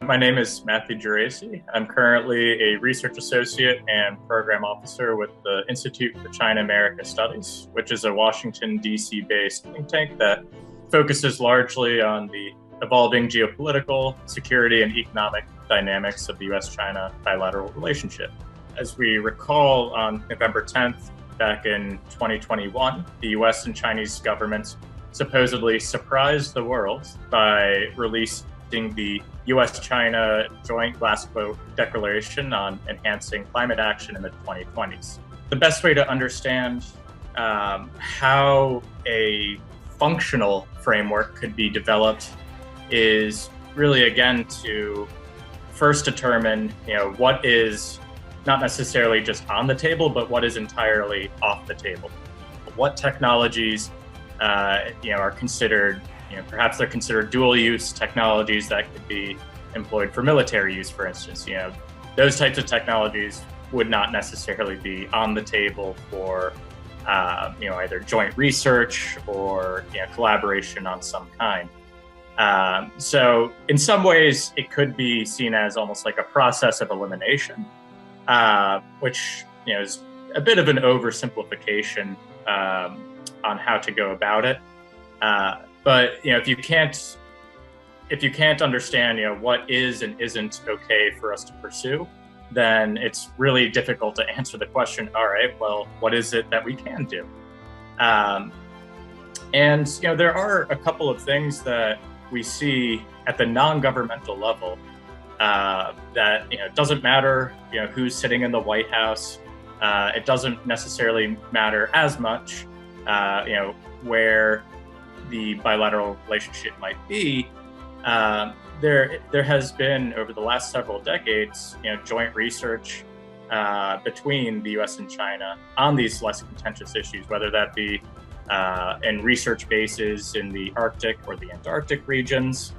My name is Matthew Geraci. I'm currently a research associate and program officer with the Institute for China-America Studies, which is a Washington, D.C. based think tank that focuses largely on the evolving geopolitical, security, and economic dynamics of the U.S. China bilateral relationship. As we recall, on November 10th, back in 2021, the U.S. and Chinese governments supposedly surprised the world by releasing the U.S. China joint Glasgow Declaration on enhancing climate action in the 2020s. The best way to understand how a functional framework could be developed is really, again, to first determine, what is not necessarily just on the table, but what is entirely off the table. What technologies, are considered, perhaps they're considered dual-use technologies that could be employed for military use, for instance. Those types of technologies would not necessarily be on the table for, either joint research or collaboration on some kind. So in some ways, it could be seen as almost like a process of elimination, which is a bit of an oversimplification on how to go about it. But if you can't understand what is and isn't okay for us to pursue, then it's really difficult to answer the question. All right, well, what is it that we can do? And there are a couple of things that we see at the non-governmental level that it doesn't matter who's sitting in the White House. It doesn't necessarily matter as much where the bilateral relationship might be. There has been, over the last several decades, joint research between the U.S. and China on these less contentious issues, whether that be in research bases in the Arctic or the Antarctic regions,